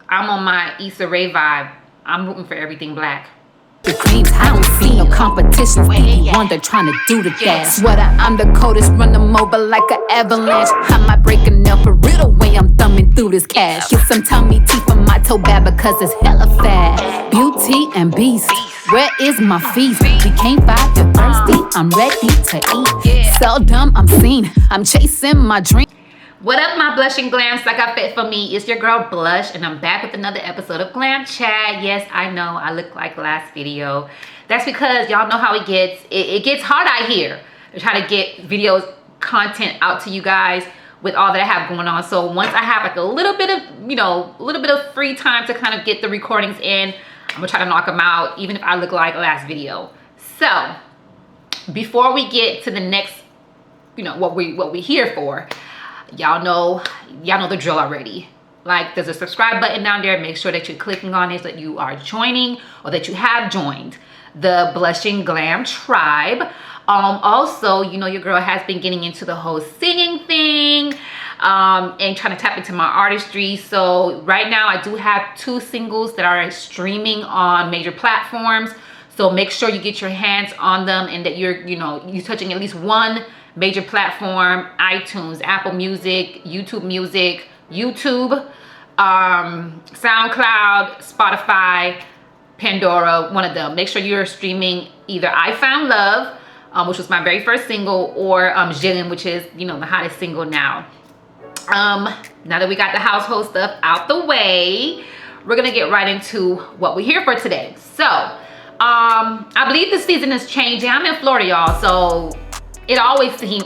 I'm on my Issa Rae vibe. I'm rooting for everything black. The creams, I don't see no competition. Stevie Wonder trying to do the dash. Sweater, I'm the coldest, run them over like an avalanche. I might break a nail for real the way I'm thumbing through this cash. Get some tummy tea for my toe bag because it's hella fat. Beauty and beast, where is my feast? We can't fight, you're thirsty, I'm ready to eat. Seldom I'm seen, I'm chasing my dream. What up, my blushing glams? Like I fit for me, it's your girl Blush, and I'm back with another episode of Glam Chat. Yes, I know I look like last video. That's because y'all know how it gets. It gets hard out here to try to get videos, content out to you guys with all that I have going on. So once I have like a little bit of free time to kind of get the recordings in, I'm gonna try to knock them out, even if I look like last video. So before we get to the next, what we here for. Y'all know the drill already. Like, there's a subscribe button down there. Make sure that you're clicking on it so that you are joining or that you have joined the Blushing Glam tribe. Also, your girl has been getting into the whole singing thing and trying to tap into my artistry. So right now I do have 2 singles that are streaming on major platforms. So make sure you get your hands on them and that you're touching at least one major platform: iTunes, Apple Music, YouTube Music, YouTube, SoundCloud, Spotify, Pandora, one of them. Make sure you're streaming either I Found Love, which was my very first single, or Killian, which is, the hottest single now. Now that we got the household stuff out the way, we're gonna get right into what we're here for today. So, I believe the season is changing. I'm in Florida, y'all, so it always seems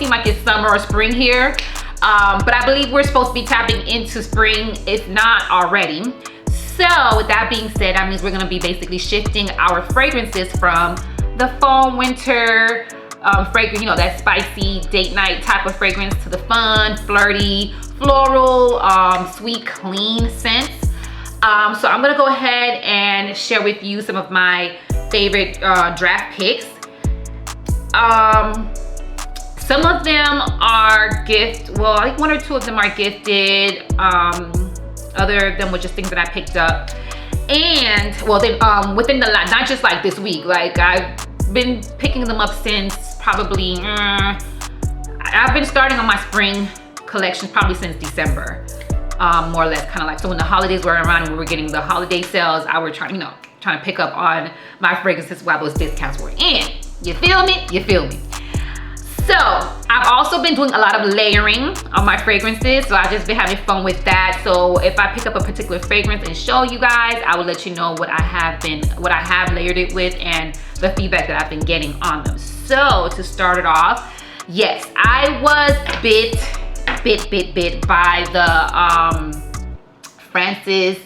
like it's summer or spring here, but I believe we're supposed to be tapping into spring, if not already. So with that being said, that means we're going to be basically shifting our fragrances from the fall winter fragrance, that spicy date night type of fragrance, to the fun, flirty, floral, sweet, clean scents. So I'm going to go ahead and share with you some of my favorite draft picks. Some of them are I think 1 or 2 of them are gifted. Other of them were just things that I picked up. And they within the not just like this week, like I've been picking them up since probably I've been starting on my spring collections probably since December, more or less, kind of like. So when the holidays were around and we were getting the holiday sales, I was trying to pick up on my fragrances while those discounts were in. You feel me? So I've also been doing a lot of layering on my fragrances, so I've just been having fun with that. So if I pick up a particular fragrance and show you guys, I will let you know what I have layered it with and the feedback that I've been getting on them. So to start it off, yes, I was bit by the Francis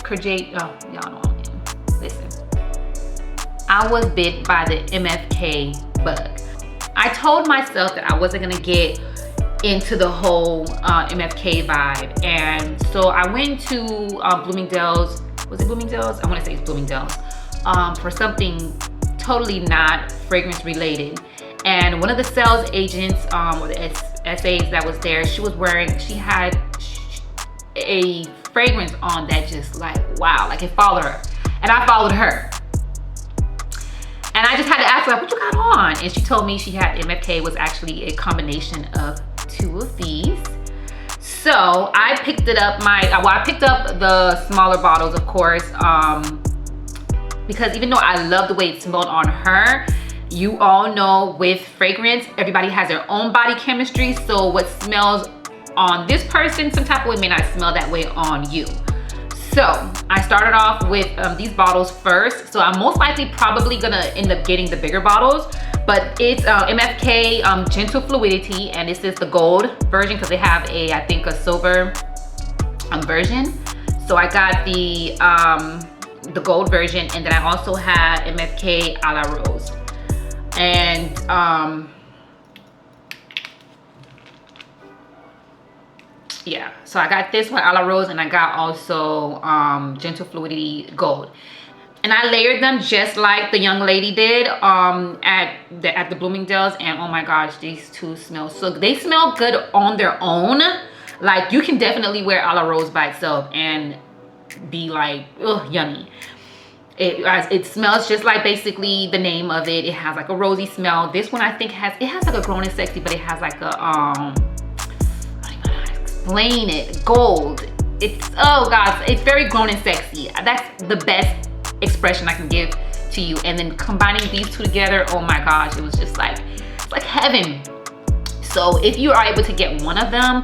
Kurjade. Oh, y'all know. Listen, I was bit by the MFK bug. I told myself that I wasn't gonna get into the whole MFK vibe, and so I went to Bloomingdale's. Was it Bloomingdale's? I want to say it's Bloomingdale's, for something totally not fragrance related. And one of the sales agents, or the SAs that was there, she had a fragrance on that just like, wow, like it followed her. And I followed her. And I just had to ask her, what you got on? And she told me she had MFK was actually a combination of 2 of these. So I picked it up. I picked up the smaller bottles, of course, because even though I love the way it smelled on her, you all know with fragrance, everybody has their own body chemistry. So what smells on this person some type of way may not smell that way on you. So I started off with these bottles first. So I'm most likely probably gonna end up getting the bigger bottles, but it's MFK Gentle Fluidity, and this is the gold version because they have I think a silver version. So I got the gold version, and then I also had MFK a la Rose. And yeah, so I got this one a la Rose, and I got also Gentle Fluidity Gold. And I layered them just like the young lady did at the Bloomingdale's. And oh my gosh, these 2 smell so, they smell good on their own. Like, you can definitely wear a la rose by itself and be like, ugh, yummy. It smells just like basically the name of it. It has like a rosy smell. This one I think has like a grown and sexy, but it has like a I don't even know how to explain it. Gold. It's, oh god, it's very grown and sexy. That's the best expression I can give to you. And then combining these two together, oh my gosh, it was just like, it's like heaven. So if you are able to get one of them,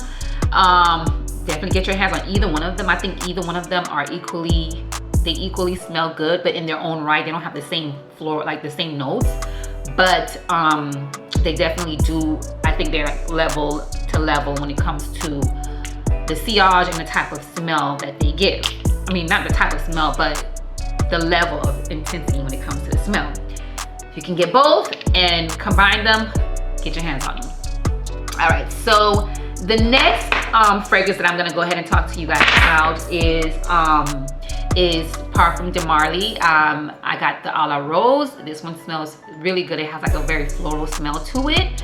definitely get your hands on either one of them. I think either one of them are equally, they equally smell good, but in their own right. They don't have the same floor, like the same notes, but they definitely do. I think they're like level to level when it comes to the sillage and the type of smell that they give. I mean, not the type of smell, but the level of intensity when it comes to the smell. If you can get both and combine them, get your hands on them. All right, so the next fragrance that I'm gonna go ahead and talk to you guys about is Parfum de Marly. I got the a la rose. This one smells really good. It has like a very floral smell to it.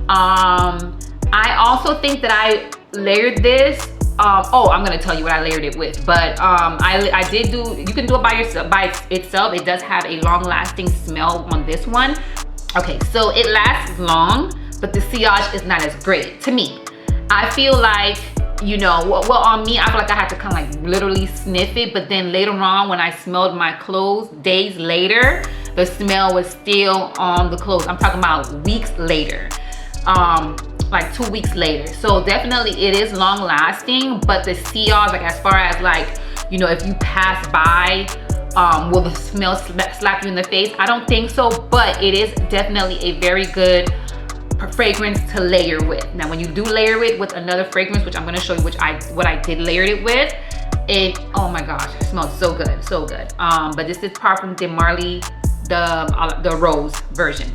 I also think that I layered this. Oh, I'm gonna tell you what I layered it with, but I did do, you can do it by yourself, by itself. It does have a long lasting smell on this one. Okay, so it lasts long, but the sillage is not as great to me. I feel like, you know, well on me, I feel like I had to kind of like literally sniff it, but then later on when I smelled my clothes, days later, the smell was still on the clothes. I'm talking about weeks later, like 2 weeks later. So definitely it is long lasting, but the sillage, like as far as like, you know, if you pass by, will the smell slap you in the face? I don't think so, but it is definitely a very good fragrance to layer with. Now when you do layer it with another fragrance, which I'm going to show you what I did layer it with, it, oh my gosh, it smells so good, so good. But this is Parfum de Marly, the rose version.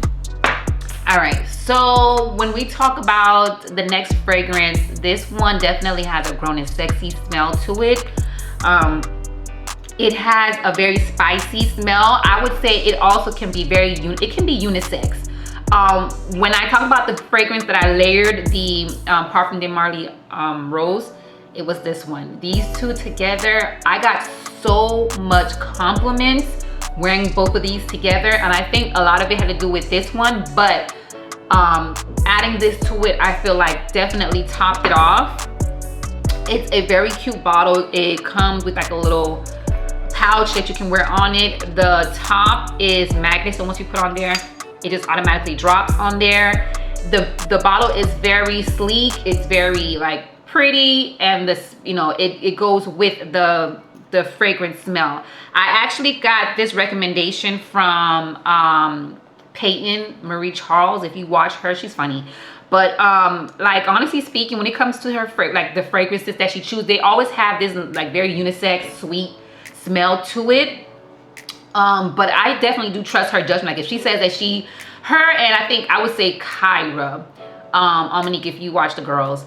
All right, so when we talk about the next fragrance, this one definitely has a grown and sexy smell to it. It has a very spicy smell. I would say it also can be very, it can be unisex. When I talk about the fragrance that I layered, the Parfum de Marly rose, it was this one. These two together, I got so much compliments wearing both of these together, and I think a lot of it had to do with this one, but adding this to it, I feel like definitely topped it off. It's a very cute bottle. It comes with like a little pouch that you can wear on it. The top is magnet, so once you put on there, it just automatically drops on there. The bottle is very sleek. It's very like pretty, and this, you know, it goes with the fragrance smell. I actually got this recommendation from Peyton Marie Charles. If you watch her, she's funny. But like honestly speaking, when it comes to her like the fragrances that she chooses, they always have this like very unisex, sweet smell to it. But I definitely do trust her judgment. Like if she says that her and I think I would say Kyra, Monique, if you watch the girls,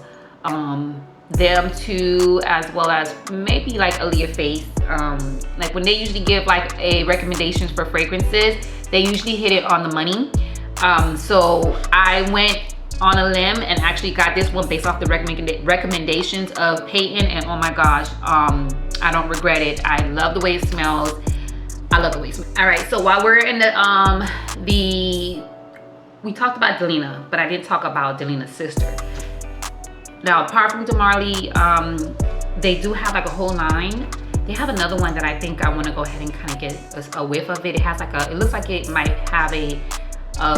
them two, as well as maybe like Aaliyah Face, like when they usually give like a recommendations for fragrances, they usually hit it on the money. So I went on a limb and actually got this one based off the recommendations of Peyton, and oh my gosh, I don't regret it. I love the way it smells. I love the way it smells. All right, so while we're in we talked about Delina, but I didn't talk about Delina's sister. Now, Parfum de Marly, they do have like a whole line. They have another one that I think I want to go ahead and kind of get a whiff of it. It has like it looks like it might have a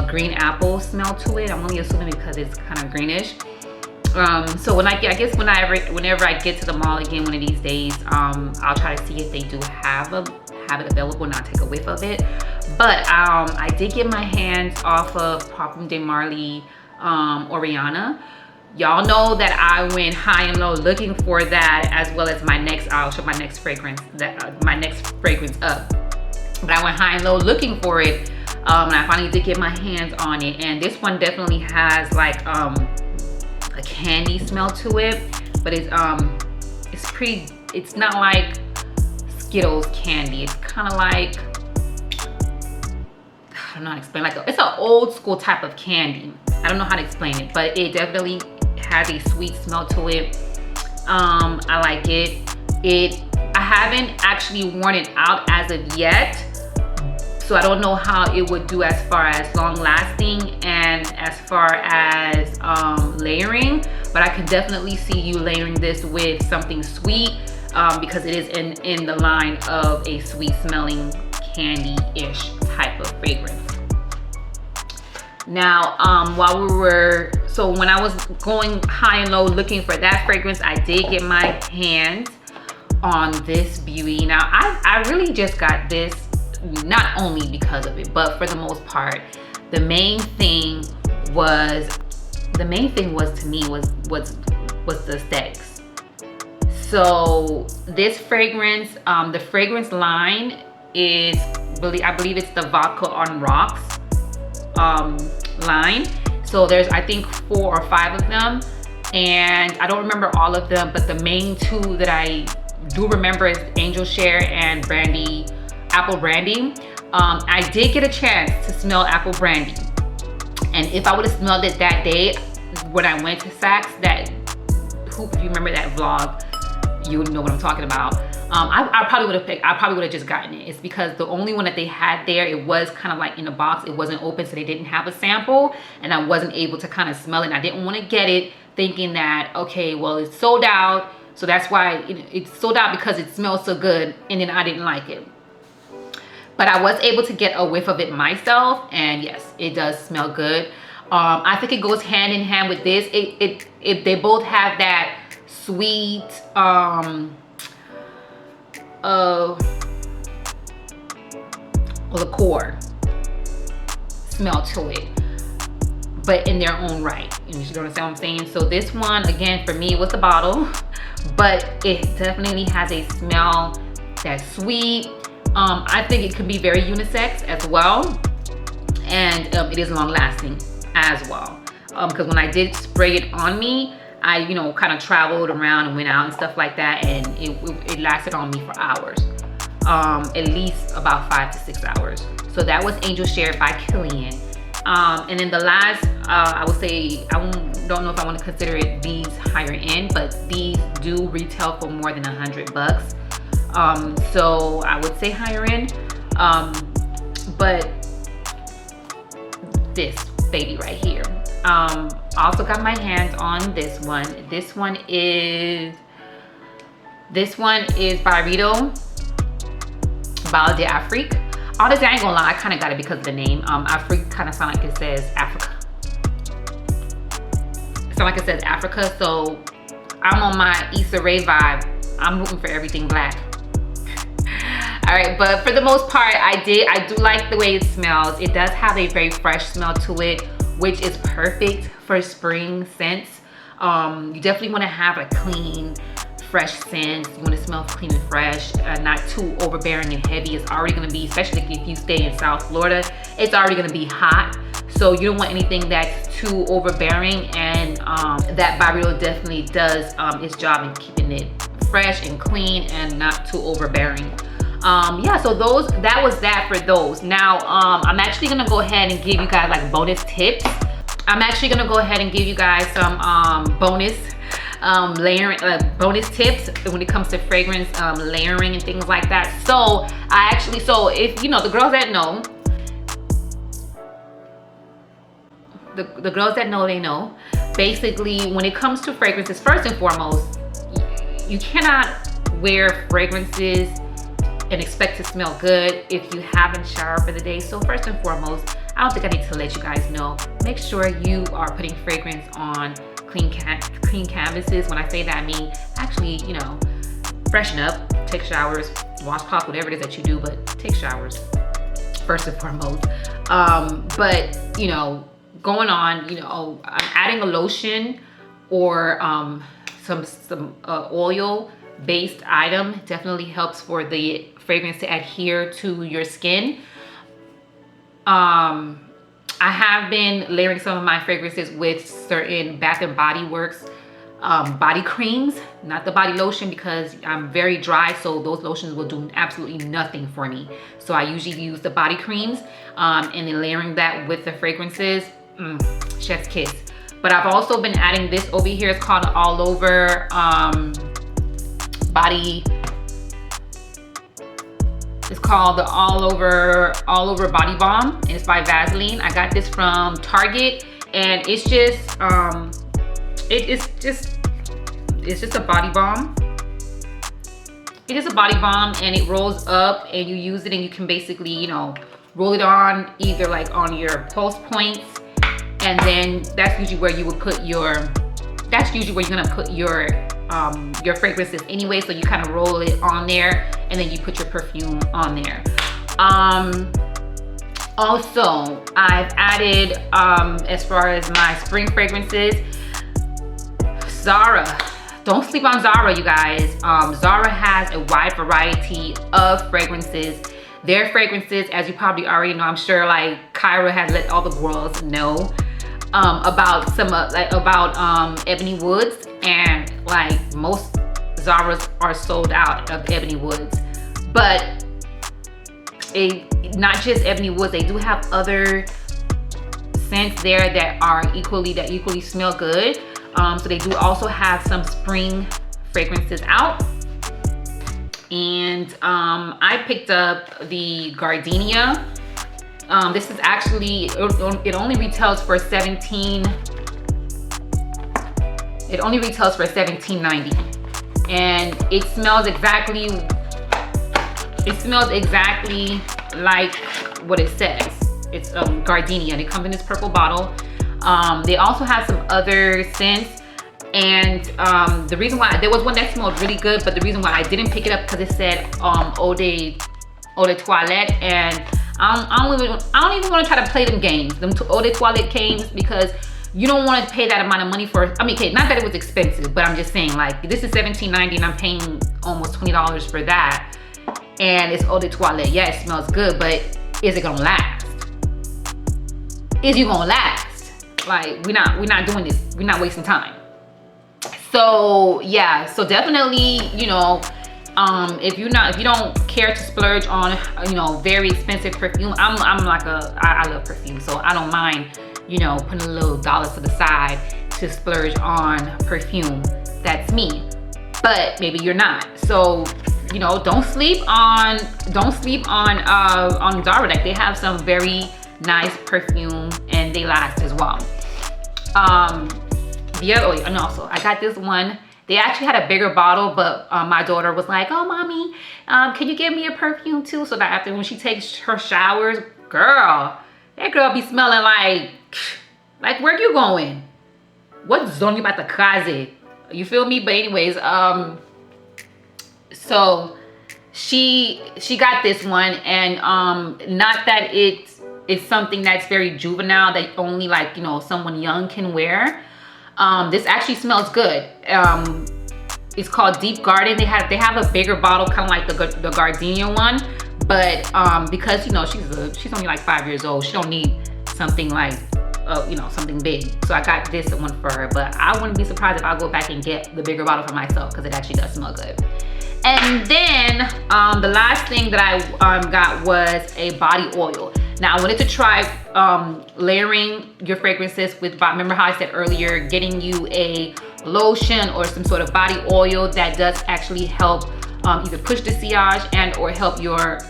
green apple smell to it. I'm only assuming because it's kind of greenish. So whenever I get to the mall again one of these days, I'll try to see if they do have it available and I'll take a whiff of it. But I did get my hands off of Parfum de Marly Oriana. Y'all know that I went high and low looking for that, as well as I'll show my next fragrance, my next fragrance up. But I went high and low looking for it, and I finally did get my hands on it. And this one definitely has like a candy smell to it, but it's pretty. It's not like Skittles candy. It's kind of like, I don't know how to explain. Like it's an old school type of candy. I don't know how to explain it, but it definitely has a sweet smell to it. I like it. I haven't actually worn it out as of yet, so I don't know how it would do as far as long lasting and as far as layering, but I could definitely see you layering this with something sweet, because it is in the line of a sweet smelling candy-ish type of fragrance. Now, when I was going high and low looking for that fragrance, I did get my hands on this beauty. Now, I really just got this not only because of it, but for the most part, the main thing was to me was the aesthetics. So this fragrance, the fragrance line is really, I believe it's the Vodka on Rocks line. So there's, I think, 4 or 5 of them, and I don't remember all of them, but the main 2 that I do remember is Angel Share and Apple Brandy. I did get a chance to smell Apple Brandy, and if I would have smelled it that day when I went to Saks, if you remember that vlog, you know what I'm talking about. I probably would have just gotten it. It's because the only one that they had there, it was kind of like in a box. It wasn't open, so they didn't have a sample, and I wasn't able to kind of smell it. And I didn't want to get it thinking that, okay, well, it's sold out, so that's why it's sold out, because it smells so good, and then I didn't like it. But I was able to get a whiff of it myself, and yes, it does smell good. I think it goes hand in hand with this. They both have that sweet liqueur smell to it, but in their own right. You understand what I'm saying? So this one, again, for me, was the bottle, but it definitely has a smell that's sweet. I think it could be very unisex as well, and it is long lasting as well, because when I did spray it on me, I kind of traveled around and went out and stuff like that, and it lasted on me for hours, at least about 5 to 6 hours. So that was Angel Share by Killian. And then the last, I would say, I don't know if I want to consider it these higher end, but these do retail for more than $100. So I would say higher end, but this baby right here. Also got my hands on this one. This one is by Rito, Bal d'Afrique. Honestly, I ain't gonna lie, I kind of got it because of the name. Afrique kind of sound like it says Africa. It sound like it says Africa, so I'm on my Issa Rae vibe. I'm rooting for everything black. All right, but for the most part, I do like the way it smells. It does have a very fresh smell to it, which is perfect for spring scents. You definitely want to have a clean, fresh scent. You want to smell clean and fresh, not too overbearing and heavy. It's already going to be, especially if you stay in South Florida, it's already going to be hot. So you don't want anything that's too overbearing, and that Barrio definitely does its job in keeping it fresh and clean and not too overbearing. Yeah, so that was that for those. Now, I'm actually gonna go ahead and give you guys like bonus tips. I'm actually gonna go ahead and give you guys some bonus bonus tips when it comes to fragrance layering and things like that. So if the girls that know, the girls that know, they know. Basically, when it comes to fragrances, first and foremost, you cannot wear fragrances and expect to smell good if you haven't showered for the day. So first and foremost, I don't think I need to let you guys know, make sure you are putting fragrance on clean canvases. When I say that, I mean actually, freshen up, take showers, washcloth, whatever it is that you do, but take showers first and foremost. But going on, adding a lotion or some oil based item definitely helps for the fragrance to adhere to your skin. I have been layering some of my fragrances with certain Bath and Body Works body creams, not the body lotion, because I'm very dry, so those lotions will do absolutely nothing for me. So I usually use the body creams and then layering that with the fragrances, chef's kiss. But I've also been adding this over here. It's called All Over Body. It's called the All Over Body Balm, and it's by Vaseline. I got this from Target, and it's just it's just a body balm. It is a body balm, and it rolls up, and you use it, and you can basically, you know, roll it on either like on your pulse points, and then that's usually where you would put your, that's usually where you're gonna put your fragrances anyway. So you kind of roll it on there, and then you put your perfume on there. Also, I've added, as far as my spring fragrances, Zara. Don't sleep on Zara, you guys. Zara has a wide variety of fragrances. Their fragrances, as you probably already know, I'm sure like Kyra has let all the girls know about some about Ebony Woods, and like most Zara's are sold out of Ebony Woods. But not just Ebony Woods, they do have other scents there that are equally smell good. So they do also have some spring fragrances out. And I picked up the Gardenia. This is actually, it only retails for $17.90, and it smells exactly like what it says. It's Gardenia, and it comes in this purple bottle. They also have some other scents, and the reason why, there was one that smelled really good, but the reason why I didn't pick it up because it said eau de toilette, and I don't even want to try to play them games, them eau de toilette games, because you don't want to pay that amount of money for, I mean, okay, not that it was expensive, but I'm just saying, like, this is $17.90 and I'm paying almost $20 for that, and it's eau de toilette. Yeah, it smells good, but is it gonna last? Is you gonna last? Like, we're not doing this. We're not wasting time. So yeah, so definitely, you know, if you don't care to splurge on, you know, very expensive perfume, I'm like I love perfume, so I don't mind, you know, putting a little dollars to the side to splurge on perfume. That's me. But maybe you're not. So, you know, don't sleep on Zara. Like, they have some very nice perfume, and they last as well. And also I got this one. They actually had a bigger bottle, but my daughter was like, "Oh, mommy, can you give me a perfume too?" So that after when she takes her showers, that girl be smelling like where you going? What zone you about to closet? You feel me? But anyways, so she got this one, and not that it's something that's very juvenile that only, like, you know, someone young can wear. This actually smells good. It's called Deep Garden. They have a bigger bottle, kind of like the Gardenia one, but because, you know, she's only like 5 years old, she don't need something like you know, something big. So I got this one for her, but I wouldn't be surprised if I go back and get the bigger bottle for myself, because it actually does smell good. And then the last thing that I got was a body oil. Now, I wanted to try layering your fragrances with, remember how I said earlier, getting you a lotion or some sort of body oil that does actually help either push the sillage and or help your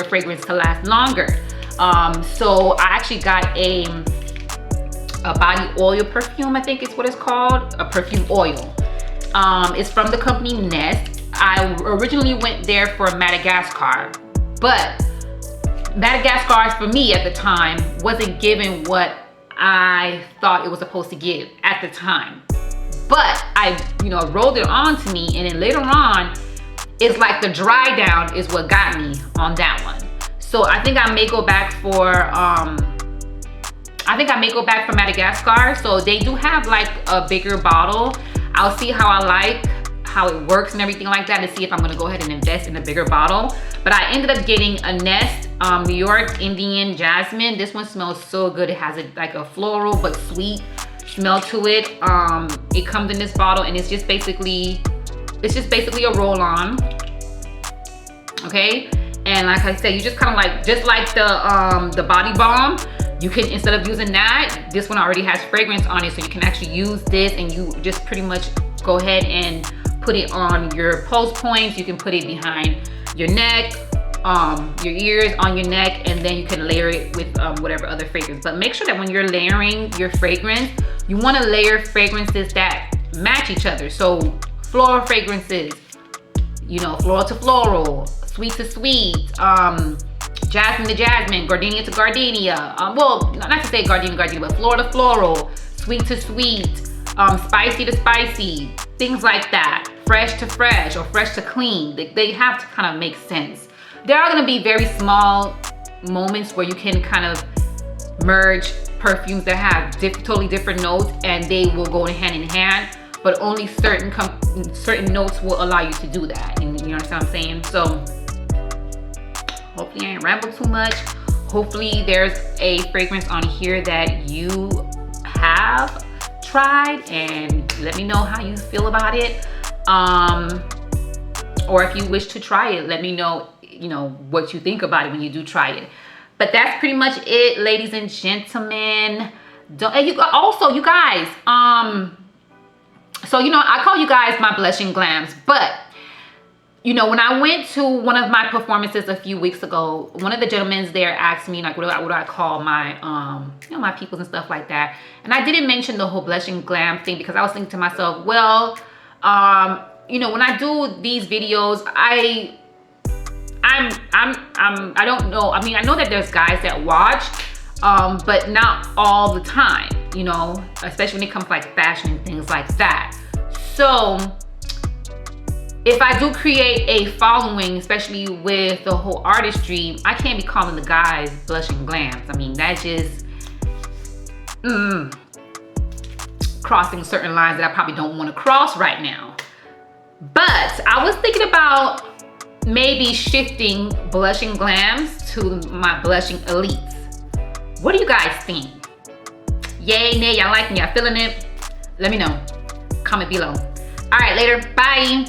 fragrance to last longer. So I actually got a body oil perfume, I think it's what it's called, a perfume oil. It's from the company Nest. I originally went there for Madagascar, but Madagascar for me at the time wasn't giving what I thought it was supposed to give at the time. But I, you know, rolled it on to me, and then later on, it's like the dry down is what got me on that one. So I think I may go back for Madagascar. So they do have like a bigger bottle. I'll see how how it works and everything like that, and see if I'm gonna go ahead and invest in a bigger bottle. But I ended up getting a Nest New York Indian Jasmine. This one smells so good. It has like a floral but sweet smell to it. It comes in this bottle, and it's just basically a roll-on. Okay, and like I said, you just kind of like, just like the body balm, You can, instead of using that, this one already has fragrance on it, so you can actually use this and you just pretty much go ahead and put it on your pulse points. You can put it behind your neck, your ears, on your neck, and then you can layer it with whatever other fragrance. But make sure that when you're layering your fragrance, you want to layer fragrances that match each other. So floral fragrances, you know, floral to floral, sweet to sweet, jasmine to jasmine, gardenia to gardenia. Well, not to say gardenia, but floral to floral, sweet to sweet, spicy to spicy, things like that. Fresh to fresh, or fresh to clean. They have to kind of make sense. There are gonna be very small moments where you can kind of merge perfumes that have totally different notes, and they will go hand in hand, but only certain notes will allow you to do that. And you understand what I'm saying? So hopefully I ain't ramble too much. Hopefully there's a fragrance on here that you have tried, and let me know how you feel about it. Or if you wish to try it, let me know, you know, what you think about it when you do try it. But that's pretty much it, ladies and gentlemen. And you guys, so you know, I call you guys my Blushing Glams, but you know, when I went to one of my performances a few weeks ago, one of the gentlemen there asked me, like, what do I call my, you know, my peoples and stuff like that. And I didn't mention the whole Blushing Glam thing because I was thinking to myself, well, you know, when I do these videos, I don't know. I mean, I know that there's guys that watch, but not all the time, you know, especially when it comes to like fashion and things like that. So if I do create a following, especially with the whole artistry, I can't be calling the guys Blushing Glams. I mean, that's just crossing certain lines that I probably don't want to cross right now. But I was thinking about maybe shifting Blushing Glams to my Blushing Elites. What do you guys think? Yay, nay, y'all liking, y'all feeling it? Let me know. Comment below. All right, later, bye.